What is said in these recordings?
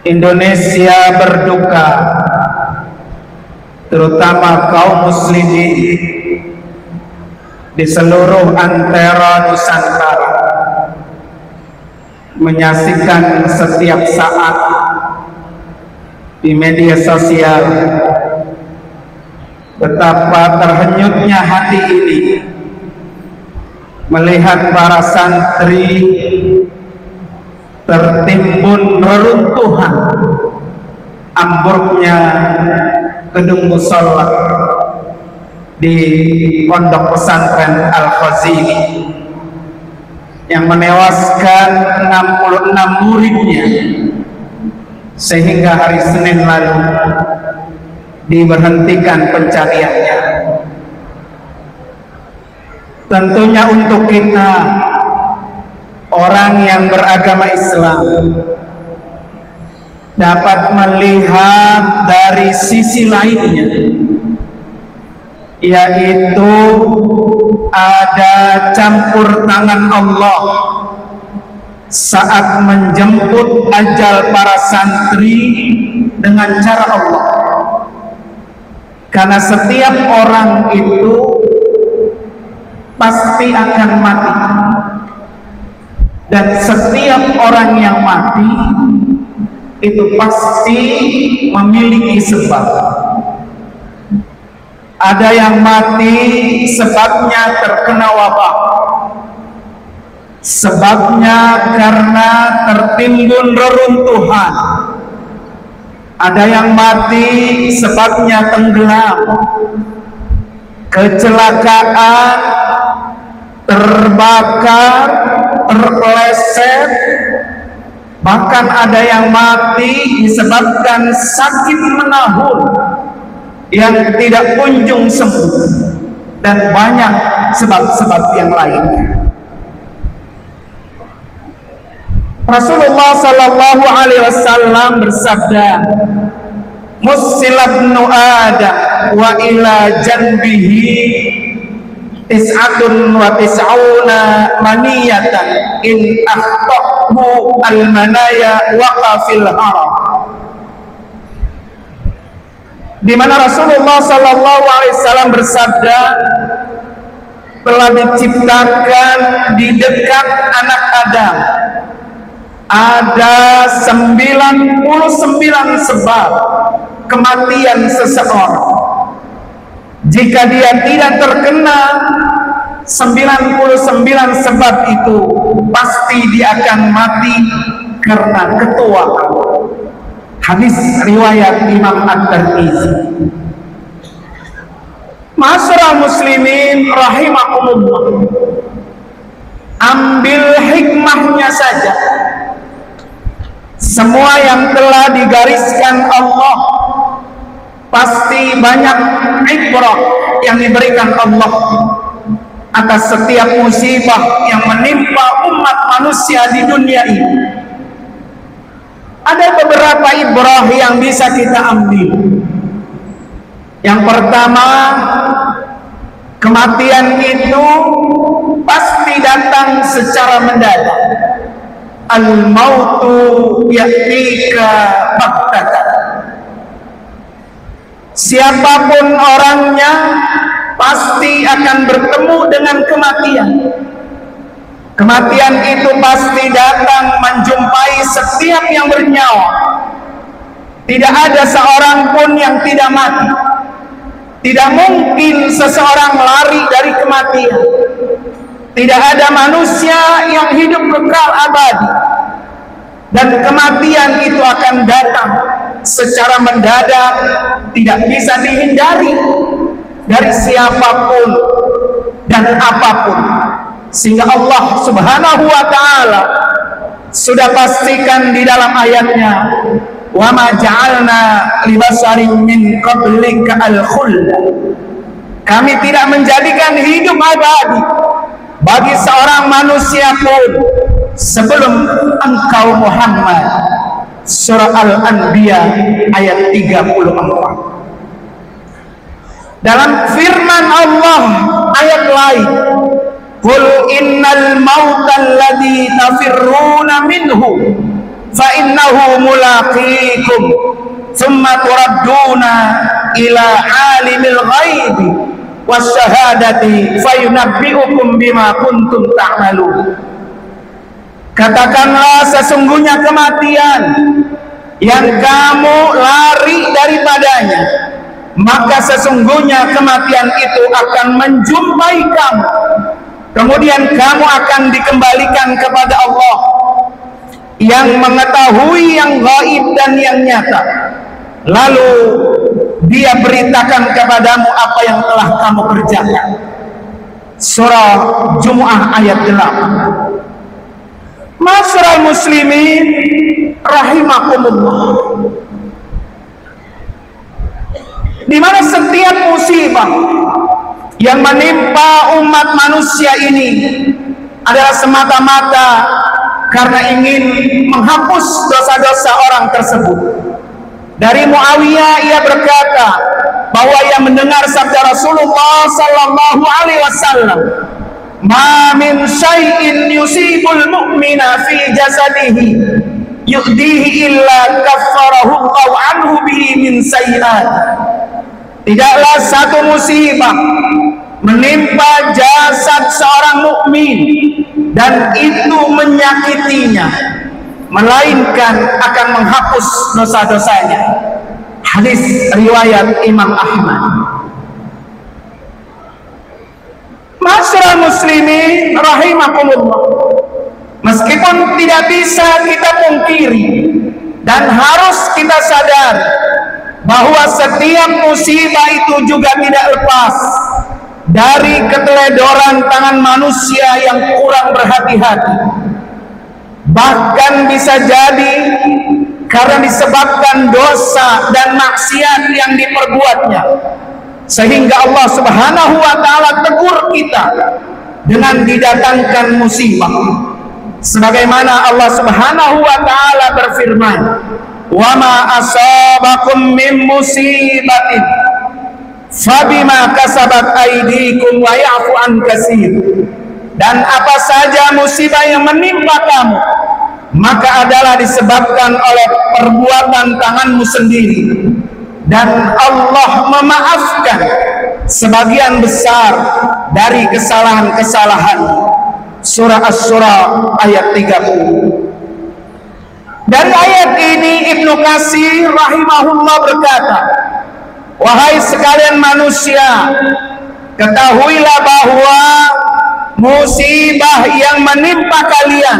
Indonesia berduka, terutama kaum muslimin di seluruh antara Nusantara menyaksikan setiap saat di media sosial betapa terhanyutnya hati ini melihat para santri tertimbun reruntuhan ambruknya gedung mushola di pondok pesantren Al-Khazini yang menewaskan 66 muridnya, sehingga hari Senin lalu diberhentikan pencariannya. Tentunya untuk kita orang yang beragama Islam dapat melihat dari sisi lainnya, yaitu ada campur tangan Allah saat menjemput ajal para santri dengan cara Allah. Karena setiap orang itu pasti akan mati, dan setiap orang yang mati itu pasti memiliki sebab. Ada yang mati sebabnya terkena wabah, sebabnya karena tertimbun reruntuhan. Ada yang mati sebabnya tenggelam, kecelakaan, terbakar, terpeleset. Bahkan ada yang mati disebabkan sakit menahun yang tidak kunjung sembuh, dan banyak sebab-sebab yang lainnya. Rasulullah sallallahu alaihi wasallam bersabda, "Mussilabnu Adam wa ila janbihi tis'atun wa tis'una maniyatan in akhtahu al-manaya waqafil haram." Di mana Rasulullah sallallahu alaihi wasallam bersabda, telah diciptakan di dekat anak Adam ada 99 sebab kematian seseorang. Jika dia tidak terkena 99 sebab itu, pasti dia akan mati karena ketuaan. Hadis riwayat Imam At-Tirmizi. Ma'asyiral muslimin rahimakumullah, ambil hikmahnya saja. Semua yang telah digariskan Allah pasti banyak ibrah yang diberikan Allah atas setiap musibah yang menimpa umat manusia di dunia ini. Ada beberapa ibrah yang bisa kita ambil. Yang pertama, kematian itu pasti datang secara mendadak. Al-mautu ya'tika baghtatan. Siapapun orangnya pasti akan bertemu dengan kematian. Kematian itu pasti datang menjumpai setiap yang bernyawa. Tidak ada seorang pun yang tidak mati. Tidak mungkin seseorang lari dari kematian. Tidak ada manusia yang hidup kekal abadi. Dan kematian itu akan datang secara mendadak, tidak bisa dihindari dari siapapun dan apapun. Sehingga Allah subhanahu wa ta'ala sudah pastikan di dalam ayatnya, wa ma ja'alna li basarin min qablika al-khulda. Kami tidak menjadikan hidup abadi bagi seorang manusia pun sebelum engkau Muhammad. Surah Al-Anbiya ayat 34. Dalam firman Allah ayat lain, qul innal mautal ladzi tafirruna minhu fa innahu mulaqikum thumma turadduna ila alimil ghaibi wasyahadati fayunabbi'ukum bima kuntum ta'malun. Katakanlah, sesungguhnya kematian yang kamu lari daripadanya, maka sesungguhnya kematian itu akan menjumpai kamu, kemudian kamu akan dikembalikan kepada Allah yang mengetahui yang gaib dan yang nyata, lalu Dia beritakan kepadamu apa yang telah kamu kerjakan. Surah Jumu'ah ayat 8. Masyarul muslimin rahimakumullah, di mana setiap musibah yang menimpa umat manusia ini adalah semata-mata karena ingin menghapus dosa-dosa orang tersebut. Dari Muawiyah, ia berkata bahwa ia mendengar sabda Rasulullah sallallahu alaihi wasallam, "Ma min syai'in yusibul mu'mina fi jasadihi yu'dihi illa kaffarahu Allahu anhu bihi min sayyi'at." Tidaklah satu musibah menimpa jasad seorang mukmin dan itu menyakitinya, melainkan akan menghapus dosa-dosanya. Hadis riwayat Imam Ahmad. Masyarul muslimin rahimakumullah, meskipun tidak bisa kita pungkiri dan harus kita sadar bahwa setiap musibah itu juga tidak lepas dari keteledoran tangan manusia yang kurang berhati-hati. Bahkan bisa jadi karena disebabkan dosa dan maksiat yang diperbuatnya, sehingga Allah Subhanahu wa ta'ala tegur kita dengan didatangkan musibah. Sebagaimana Allah Subhanahu wa ta'ala berfirman, "Wa ma asabakum min musibatin fabima kasabat aydikum wa ya'fu an katsir." Dan apa saja musibah yang menimpa kamu, maka adalah disebabkan oleh perbuatan tanganmu sendiri, dan Allah memaafkan sebagian besar dari kesalahan-kesalahan. Surah Asy-Syura ayat 30. Dari ayat ini Ibnu Katsir rahimahullah berkata, "Wahai sekalian manusia, ketahuilah bahwa musibah yang menimpa kalian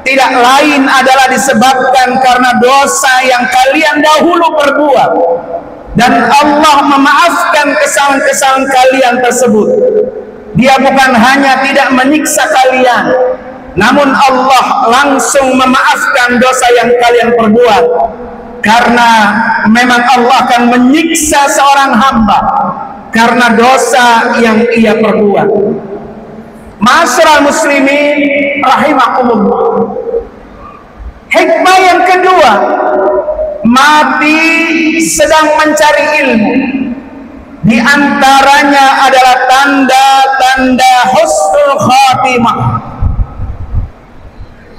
tidak lain adalah disebabkan karena dosa yang kalian dahulu perbuat, dan Allah memaafkan kesalahan-kesalahan kalian tersebut. Dia bukan hanya tidak menyiksa kalian, namun Allah langsung memaafkan dosa yang kalian perbuat, karena memang Allah akan menyiksa seorang hamba karena dosa yang ia perbuat." Masyarul muslimin rahimakumullah, hikmah yang kedua, mati sedang mencari ilmu. Di antaranya adalah tanda-tanda husnul khatimah.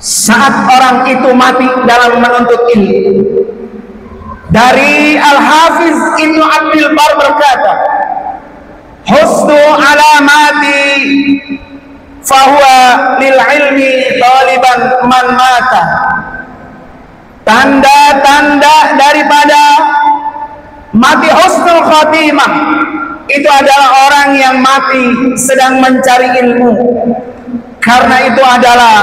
Saat orang itu mati dalam menuntut ilmu. Dari Al-Hafiz Ibnu Abdul Bar berkata, "Husnu alamati fahuwa lil ilmi taliban man mata." Tanda-tanda daripada mati husnul khatimah itu adalah orang yang mati sedang mencari ilmu, karena itu adalah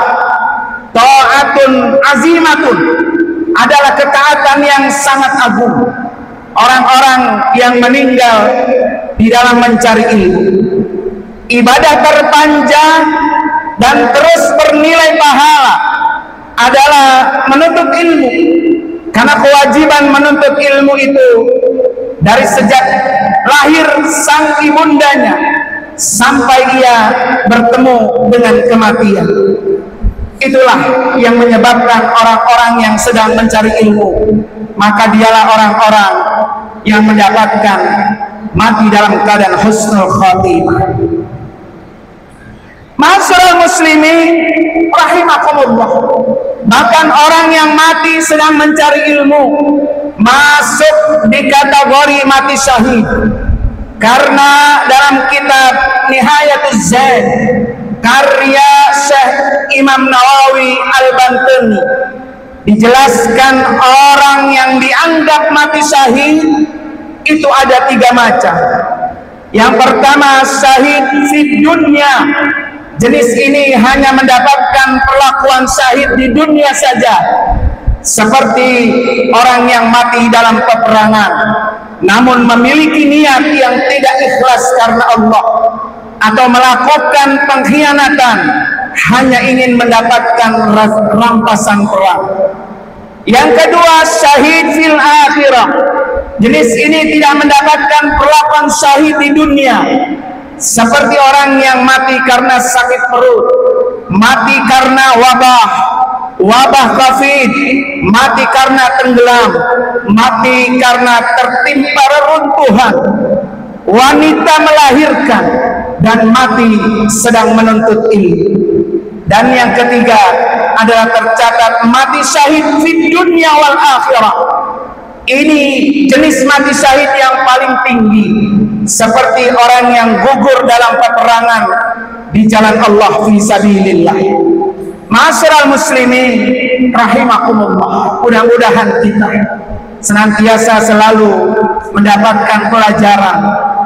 ta'atun azimatun, adalah ketaatan yang sangat agung. Orang-orang yang meninggal di dalam mencari ilmu, ibadah terpanjang dan terus bernilai pahala adalah menuntut ilmu, karena kewajiban menuntut ilmu itu dari sejak lahir sang ibundanya sampai ia bertemu dengan kematian. Itulah yang menyebabkan orang-orang yang sedang mencari ilmu, maka dialah orang-orang yang mendapatkan mati dalam keadaan husnul khatimah. Masyarul muslimin rahimakumullah, Bahkan orang yang mati sedang mencari ilmu masuk di kategori mati syahid. Karena dalam kitab Nihayatuz Zaid karya Syekh Imam Nawawi Al-Bantani dijelaskan orang yang dianggap mati syahid itu ada 3 macam. Yang pertama, syahid di dunia. Jenis ini hanya mendapatkan perlakuan syahid di dunia saja, seperti orang yang mati dalam peperangan namun memiliki niat yang tidak ikhlas karena Allah, atau melakukan pengkhianatan hanya ingin mendapatkan rampasan perang. Yang kedua, syahid fil akhirah. Jenis ini tidak mendapatkan perlakuan syahid di dunia, seperti orang yang mati karena sakit perut, mati karena wabah COVID, mati karena tenggelam, mati karena tertimpa reruntuhan, wanita melahirkan, dan mati sedang menuntut ilmu. Dan yang ketiga adalah tercatat mati syahid di dunia wal akhirah. Ini jenis mati syahid yang paling tinggi, seperti orang yang gugur dalam peperangan di jalan Allah fi sabilillah. Ma'asyiral muslimin rahimakumullah, mudah-mudahan kita senantiasa selalu mendapatkan pelajaran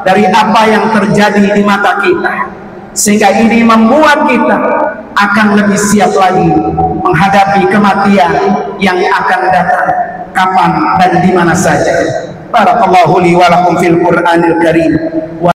dari apa yang terjadi di mata kita, sehingga ini membuat kita akan lebih siap lagi menghadapi kematian yang akan datang kapan dan di mana saja. Barakallahu li wa lakum fil Qur'anil Karim.